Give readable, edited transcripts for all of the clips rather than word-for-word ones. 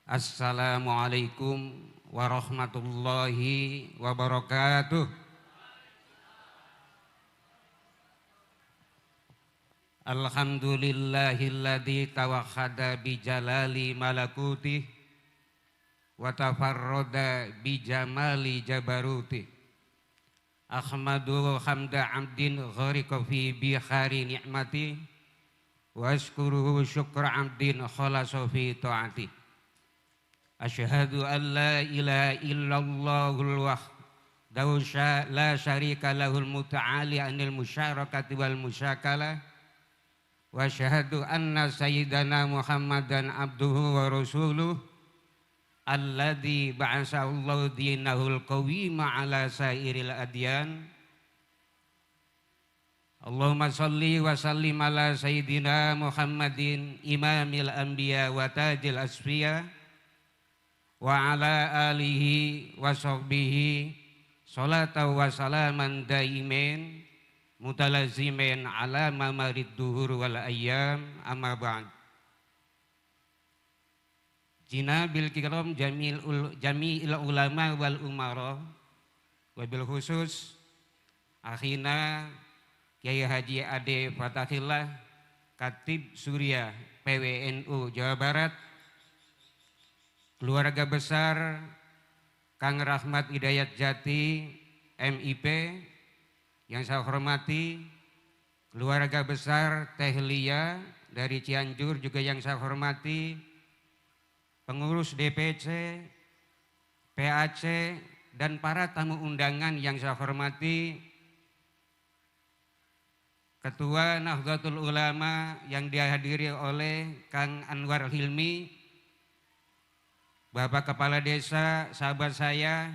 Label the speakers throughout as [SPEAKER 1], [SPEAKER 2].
[SPEAKER 1] Assalamualaikum warahmatullahi wabarakatuh. Alhamdulillahilladzi tawahhada bijalali malakutih wa tafarrada bijamali jabarutih. Ahmadu hamda abdin ghariqa fi bihari ni'mati wa ashkuruhu syukra abdin khalasa fi ta'ati. Asyhadu an la ilaha illallahul wahdahu la syarika lahul muta'ali anil musyarakati wal musyakalah. Wa asyhadu anna sayyidana Muhammadan abduhu wa rasuluh alladzi ba'asallahu dinahul qawima ala sairil adyan. Allahumma salli wa sallim ala sayyidina Muhammadin imamil anbiya wa tajil asfiya wa ala alihi wa sahbihi salatan wa salaman daimin mutalazimin ala mamarid duhur wal ayyam amma ba'd. Jinabil kiram jami'il ulama wal umara wabil khusus akhina Kiai Haji Ade Fatahillah Khatib Surya PWNU Jawa Barat, keluarga besar Kang Rahmat Hidayat Jati MIP yang saya hormati, keluarga besar Teh Lia dari Cianjur juga yang saya hormati, pengurus DPC, PAC, dan para tamu undangan yang saya hormati, Ketua Nahdlatul Ulama yang dihadiri oleh Kang Anwar Hilmi, Bapak Kepala Desa, sahabat saya,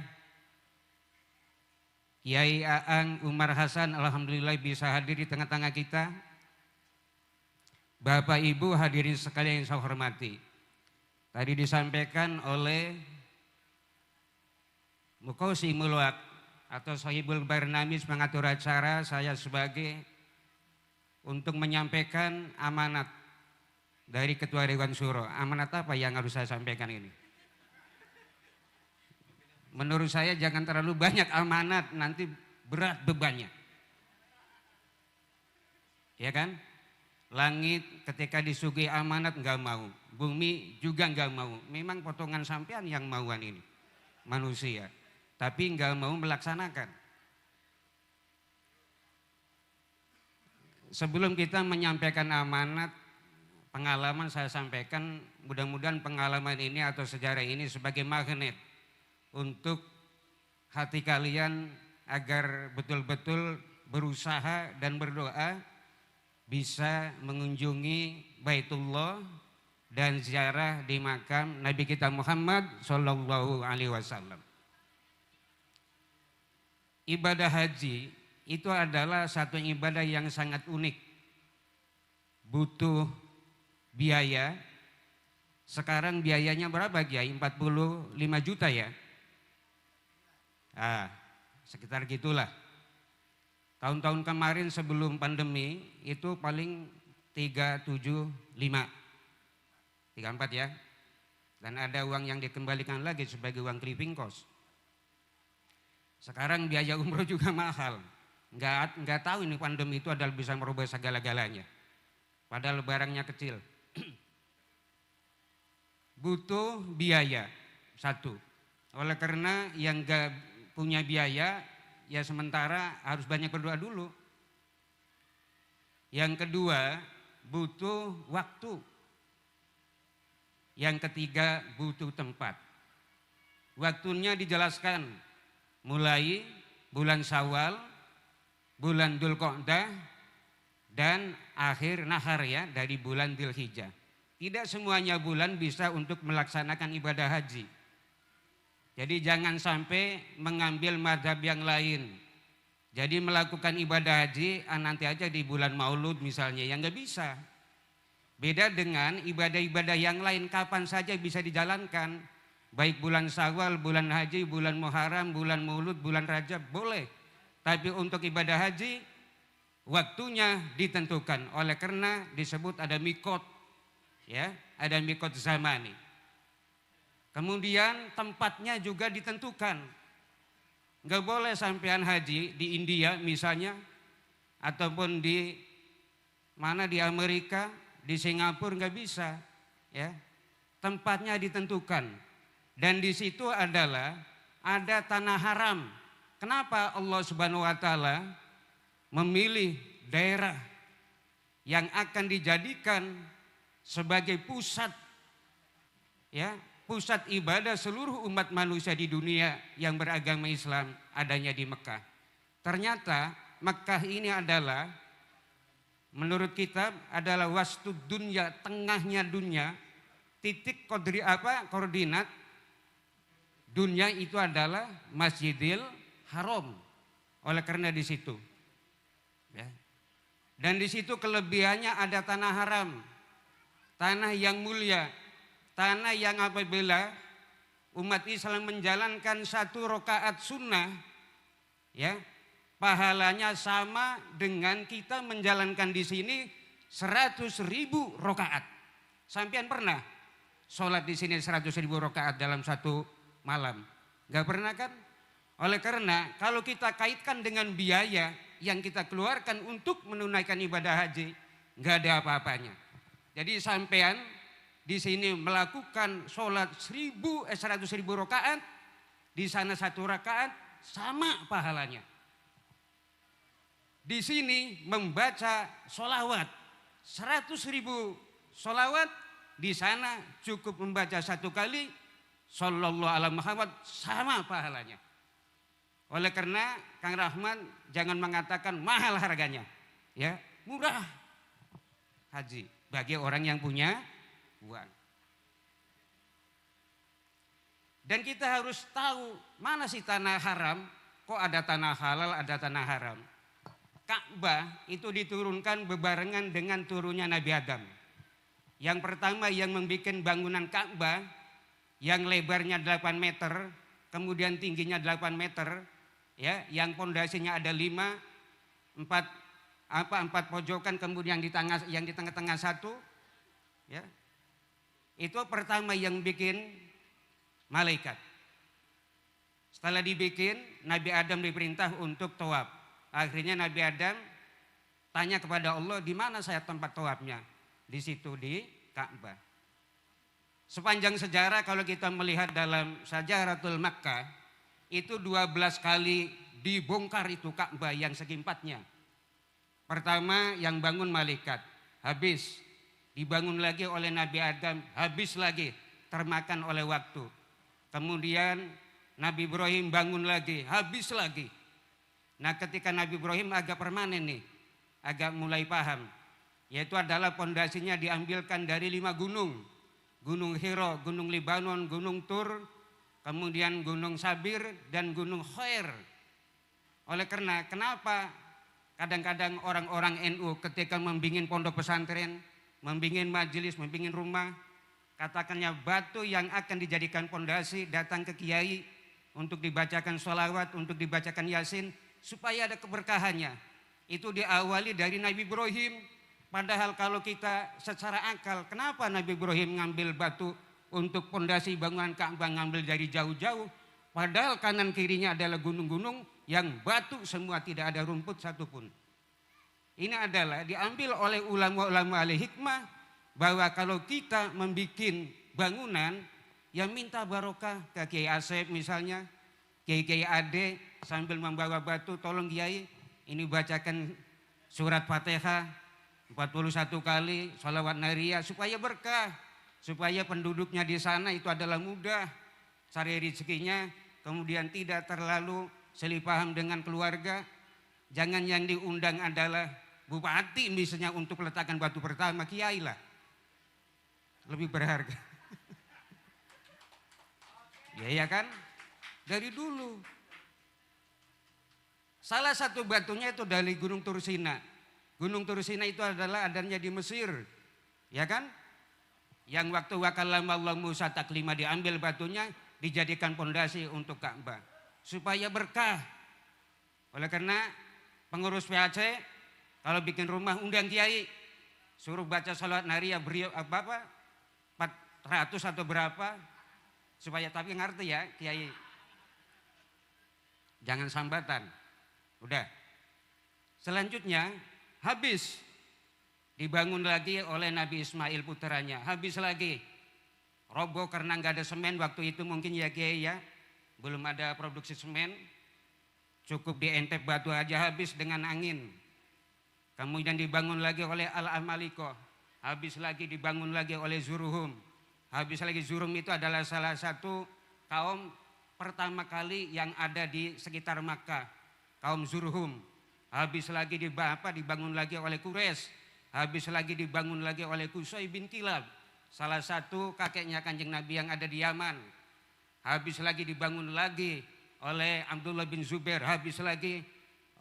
[SPEAKER 1] Kiai Aang Umar Hasan, alhamdulillah bisa hadir di tengah-tengah kita. Bapak Ibu hadirin sekalian yang saya hormati. Tadi disampaikan oleh Muqasimul Waqt atau Sahibul Barnamis mengatur acara, saya sebagai untuk menyampaikan amanat dari Ketua Dewan Syuro. Amanat apa yang harus saya sampaikan ini? Menurut saya jangan terlalu banyak amanat, nanti berat bebannya. Ya kan? Langit ketika disuguhi amanat nggak mau, bumi juga nggak mau. Memang potongan sampean yang mauan ini, manusia. Tapi nggak mau melaksanakan. Sebelum kita menyampaikan amanat, pengalaman saya sampaikan, mudah-mudahan pengalaman ini atau sejarah ini sebagai magnet untuk hati kalian agar betul-betul berusaha dan berdoa bisa mengunjungi Baitullah dan ziarah di makam Nabi kita Muhammad Sallallahu Alaihi Wasallam. Ibadah haji itu adalah satu ibadah yang sangat unik, butuh biaya. Sekarang biayanya berapa Kiai? 45 juta ya? Sekitar gitulah. Tahun-tahun kemarin sebelum pandemi itu paling 375, 34 ya. Dan ada uang yang dikembalikan lagi sebagai uang living cost. Sekarang biaya umroh juga mahal. Nggak tahu ini pandemi itu adalah bisa merubah segala-galanya. Padahal barangnya kecil. Butuh biaya satu. Oleh karena yang nggak punya biaya, ya sementara harus banyak berdoa dulu. Yang kedua, butuh waktu. Yang ketiga, butuh tempat. Waktunya dijelaskan mulai bulan Syawal, bulan Dzulqa'dah, dan akhir nahar ya dari bulan Dzulhijjah. Tidak semuanya bulan bisa untuk melaksanakan ibadah haji. Jadi jangan sampai mengambil mazhab yang lain. Jadi melakukan ibadah haji nanti aja di bulan Maulud misalnya, yang nggak bisa. Beda dengan ibadah-ibadah yang lain, kapan saja bisa dijalankan. Baik bulan Syawal, bulan haji, bulan Muharram, bulan Maulud, bulan Rajab boleh. Tapi untuk ibadah haji waktunya ditentukan. Oleh karena disebut ada mikot, ya, ada mikot zamani. Kemudian tempatnya juga ditentukan. Nggak boleh sampean haji di India misalnya, ataupun di mana di Amerika, di Singapura, nggak bisa, ya. Tempatnya ditentukan. Dan di situ adalah ada tanah haram. Kenapa Allah Subhanahu wa taala memilih daerah yang akan dijadikan sebagai pusat, ya, pusat ibadah seluruh umat manusia di dunia yang beragama Islam adanya di Mekah. Ternyata Mekah ini adalah, menurut kitab, adalah wastud dunya, tengahnya dunia, titik koordinat dunia itu adalah Masjidil Haram. Oleh karena di situ, ya. Dan di situ kelebihannya ada tanah haram, tanah yang mulia, tanah yang apabila umat Islam menjalankan 1 rakaat sunnah, ya, pahalanya sama dengan kita menjalankan di sini 100.000 rakaat. Sampean pernah sholat di sini 100.000 rakaat dalam satu malam? Gak pernah kan? Oleh karena kalau kita kaitkan dengan biaya yang kita keluarkan untuk menunaikan ibadah haji, gak ada apa-apanya. Jadi sampean di sini melakukan sholat 100.000 rakaat, di sana 1 rakaat sama pahalanya. Di sini membaca sholawat 100.000 sholawat, di sana cukup membaca 1 kali Sallallahu alaihi Muhammad, sama pahalanya. Oleh karena Kang Rahman jangan mengatakan mahal harganya, ya, murah haji bagi orang yang punya uang. Dan kita harus tahu mana sih tanah haram, kok ada tanah halal, ada tanah haram. Ka'bah itu diturunkan bebarengan dengan turunnya Nabi Adam. Yang pertama yang membuat bangunan Ka'bah yang lebarnya 8 meter, kemudian tingginya 8 meter, ya, yang pondasinya ada 4 pojokan, kemudian yang di tengah-tengah 1, ya. Itu pertama yang bikin malaikat. Setelah dibikin, Nabi Adam diperintah untuk tawaf. Akhirnya Nabi Adam tanya kepada Allah, di mana saya tempat tawafnya? Di situ, di Ka'bah. Sepanjang sejarah kalau kita melihat dalam Sajaratul Makkah, itu 12 kali dibongkar itu Ka'bah yang segi 4-nya. Pertama yang bangun malaikat, habis. Dibangun lagi oleh Nabi Adam, habis lagi, termakan oleh waktu. Kemudian Nabi Ibrahim bangun lagi, habis lagi. Nah, ketika Nabi Ibrahim agak permanen nih, agak mulai paham, yaitu adalah pondasinya diambilkan dari 5 gunung. Gunung Hira, Gunung Libanon, Gunung Tur, kemudian Gunung Sabir, dan Gunung Khair. Oleh karena kenapa kadang-kadang orang-orang NU ketika membikin pondok pesantren, membikin majelis, membikin rumah, katakannya batu yang akan dijadikan pondasi datang ke kiai untuk dibacakan sholawat, untuk dibacakan yasin, supaya ada keberkahannya. Itu diawali dari Nabi Ibrahim. Padahal kalau kita secara akal, kenapa Nabi Ibrahim ngambil batu untuk pondasi bangunan Ka'bah, ngambil dari jauh-jauh? Padahal kanan kirinya adalah gunung-gunung yang batu semua, tidak ada rumput satupun. Ini adalah diambil oleh ulama-ulama ahli hikmah, bahwa kalau kita membuat bangunan, yang minta barokah ke Kiai Asep misalnya, Kiai Ade sambil membawa batu, tolong Kiai ini bacakan surat Fatihah 41 kali, sholawat nariyah, supaya berkah, supaya penduduknya di sana itu adalah mudah cari rezekinya, kemudian tidak terlalu selipaham dengan keluarga. Jangan yang diundang adalah bupati misalnya untuk letakkan batu pertama, kiai lah, lebih berharga. Ya kan? Dari dulu. Salah satu batunya itu dari Gunung Tursina. Gunung Tursina itu adalah adanya di Mesir. Ya kan? Yang waktu wakallama Allah Musa taklima, diambil batunya, dijadikan pondasi untuk Ka'bah. Supaya berkah. Oleh karena pengurus PAC kalau bikin rumah undang kiai, suruh baca salat nariyah beri 400 atau berapa, Supaya tapi ngerti ya Kiai. Jangan sambatan. Udah. Selanjutnya habis. Dibangun lagi oleh Nabi Ismail putranya. Habis lagi. Roboh karena nggak ada semen waktu itu mungkin ya Kiai ya. Belum ada produksi semen. Cukup dientep batu aja habis dengan angin. Kemudian dibangun lagi oleh Al-Amaliko. Habis lagi dibangun lagi oleh Zurhum. Habis lagi Zurhum itu adalah salah satu kaum pertama kali yang ada di sekitar Makkah. Kaum Zurhum. Habis lagi dibangun lagi oleh Quraisy. Habis lagi dibangun lagi oleh Qusay bin Kilab. Salah satu kakeknya Kanjeng Nabi yang ada di Yaman. Habis lagi dibangun lagi oleh Abdullah bin Zubair. Habis lagi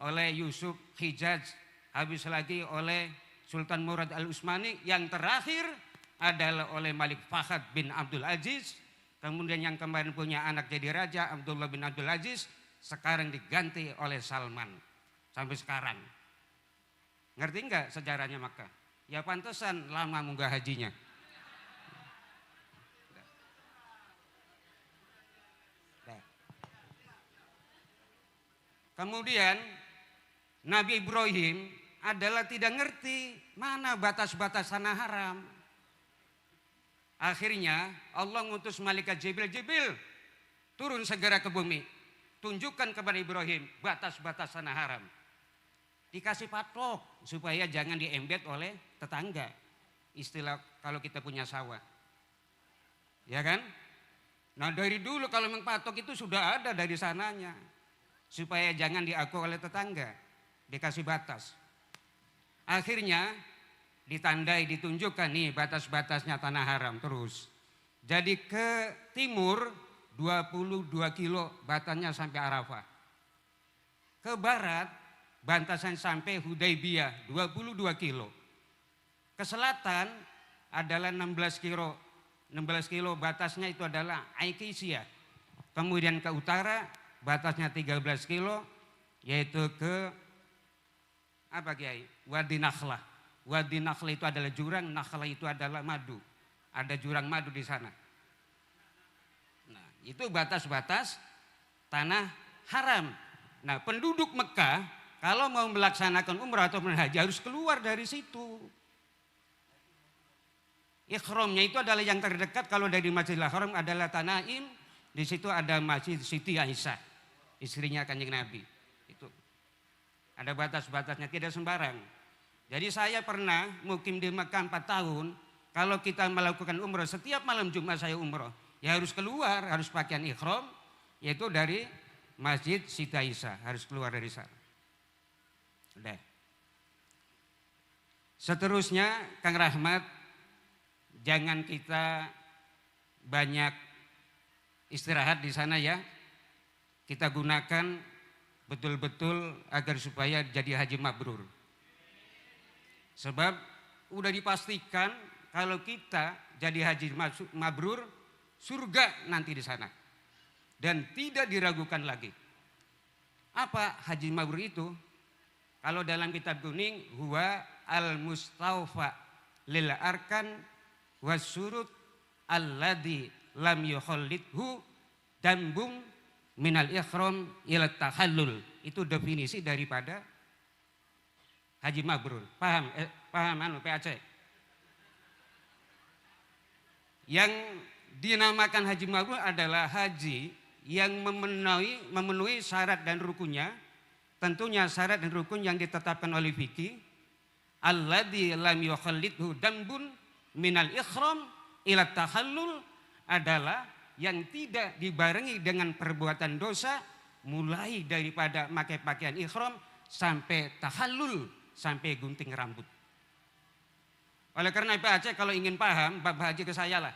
[SPEAKER 1] oleh Yusuf Hijaz. Habis lagi oleh Sultan Murad Al-Utsmani. Yang terakhir adalah oleh Malik Fahad bin Abdul Aziz. Kemudian yang kemarin punya anak jadi raja Abdullah bin Abdul Aziz. Sekarang diganti oleh Salman. Sampai sekarang. Ngerti enggak sejarahnya Makkah? Ya pantesan lama munggah hajinya. Kemudian Nabi Ibrahim adalah tidak ngerti mana batas-batas tanah haram. Akhirnya Allah ngutus malaikat Jibril turun segera ke bumi. Tunjukkan kepada Ibrahim batas-batas tanah haram. Dikasih patok supaya jangan diembet oleh tetangga. Istilah kalau kita punya sawah. Ya kan? Nah dari dulu kalau memang patok itu sudah ada dari sananya. Supaya jangan diaku oleh tetangga. Dikasih batas. Akhirnya ditandai, ditunjukkan nih batas-batasnya tanah haram terus. Jadi ke timur 22 kilo batasnya sampai Arafah. Ke barat batasan sampai Hudaybiyah 22 kilo. Ke selatan adalah 16 kilo. 16 kilo batasnya itu adalah Aikisiyah. Kemudian ke utara batasnya 13 kilo yaitu ke apa Kiai? Wadi Nakhlah. Wadi Nakhlah itu adalah jurang, Nakhlah itu adalah madu. Ada jurang madu di sana. Nah, itu batas-batas tanah haram. Nah, penduduk Mekah kalau mau melaksanakan umrah atau haji harus keluar dari situ. Ikhramnya itu adalah yang terdekat kalau dari Masjidil Haram adalah Tanaim, di situ ada Masjid Siti Aisyah, istrinya Kanjeng Nabi. Itu ada batas-batasnya, tidak sembarang. Jadi saya pernah mukim di Mekah 4 tahun, kalau kita melakukan umrah setiap malam Jumat saya umrah, ya harus keluar, harus pakaian ikhram, yaitu dari Masjid Siti Aisyah, harus keluar dari sana. Udah. Seterusnya Kang Rahmat, jangan kita banyak istirahat di sana ya. Kita gunakan betul-betul agar supaya jadi haji mabrur. Sebab udah dipastikan kalau kita jadi haji mabrur, surga nanti di sana. Dan tidak diragukan lagi. Apa haji mabrur itu? Kalau dalam kitab kuning, huwa al-mustawfa lil arkan wasurut alladhi lam yukhallidhu dambum minal ikhram ila tahallul. Itu definisi daripada haji mabrur. Paham? Paham PAC? Yang dinamakan haji mabrur adalah haji yang memenuhi syarat dan rukunnya. Tentunya syarat dan rukun yang ditetapkan oleh fikih. Alladzi lam yukhallidhu dambun minal ikhram ila tahallul adalah yang tidak dibarengi dengan perbuatan dosa mulai daripada pakai pakaian ikhram sampai tahallul, sampai gunting rambut. Oleh karena itu Aceh kalau ingin paham bab haji ke saya lah.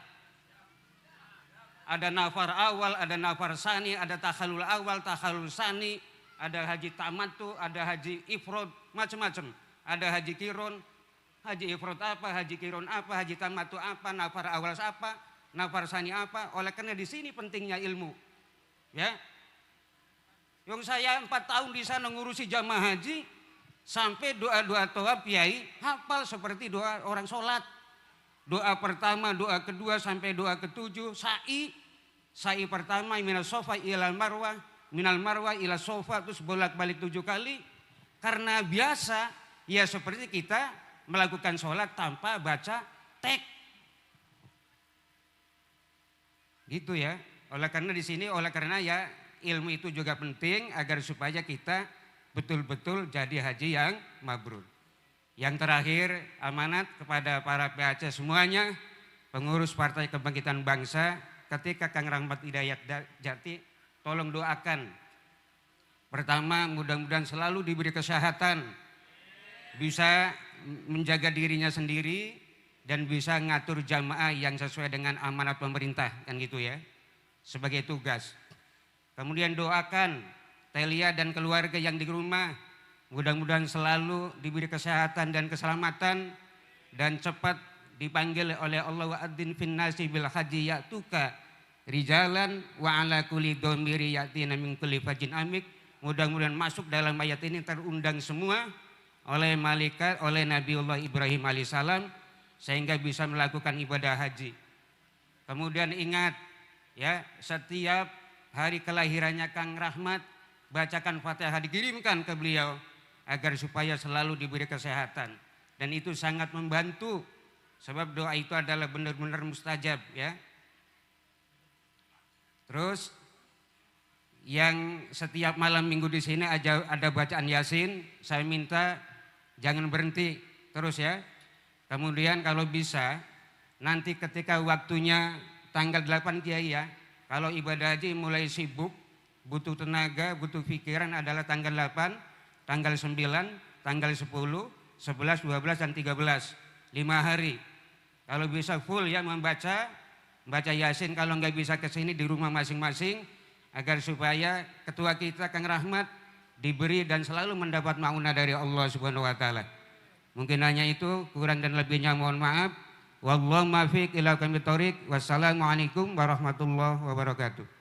[SPEAKER 1] Ada nafar awal, ada nafar sani, ada tahallul awal, tahallul sani, ada haji tamattu, ada haji ifrod, macam-macam. Ada haji kiron, haji ifrod apa, haji kiron apa, haji tamattu apa, nafar awal apa, nafar sani apa. Oleh karena di sini pentingnya ilmu. Ya. Yang saya 4 tahun di sana ngurusi jamaah haji, sampai doa-doa tawaf Kiai hafal seperti doa orang sholat. Doa pertama, doa kedua sampai doa ketujuh, sa'i sa'i pertama minal sofa ilal marwah, minal marwah ila sofa, terus bolak-balik 7 kali. Karena biasa, ya seperti kita melakukan sholat tanpa baca tek. Gitu ya. Oleh karena di sini, oleh karena ya ilmu itu juga penting agar supaya kita betul-betul jadi haji yang mabrur. Yang terakhir, amanat kepada para PAC semuanya, pengurus Partai Kebangkitan Bangsa, ketika Kang Rahmat Hidayat Jati, tolong doakan. Pertama, mudah-mudahan selalu diberi kesehatan, bisa menjaga dirinya sendiri, dan bisa ngatur jamaah yang sesuai dengan amanat pemerintah, kan gitu ya, sebagai tugas. Kemudian doakan Telia dan keluarga yang di rumah, mudah-mudahan selalu diberi kesehatan dan keselamatan, dan cepat dipanggil oleh Allah, wa'adzin finnasi bil haji ya'tuka rijalan wa ala kulli dhamiri ya'tina min kulli fajin amik. Mudah-mudahan masuk dalam ayat ini terundang semua oleh malaikat, oleh Nabiullah Ibrahim alaihissalam, sehingga bisa melakukan ibadah haji. Kemudian ingat ya, setiap hari kelahirannya Kang Rahmat, bacakan Fatihah, dikirimkan ke beliau agar supaya selalu diberi kesehatan, dan itu sangat membantu sebab doa itu adalah benar-benar mustajab ya. Terus yang setiap malam minggu di sini ada bacaan Yasin, saya minta jangan berhenti terus ya. Kemudian kalau bisa nanti ketika waktunya tanggal 8 Kiai ya, kalau ibadah haji mulai sibuk, butuh tenaga, butuh pikiran, adalah tanggal 8, tanggal 9, tanggal 10, 11, 12, dan 13. 5 hari. Kalau bisa full ya baca Yasin, kalau nggak bisa ke sini di rumah masing-masing, agar supaya ketua kita Kang Rahmat diberi dan selalu mendapat maunah dari Allah Subhanahu wa taala. Mungkin hanya itu, kurang dan lebihnya mohon maaf. Wallahu muwaffiq ila aqwamit thoriq. Wassalamualaikum warahmatullahi wabarakatuh.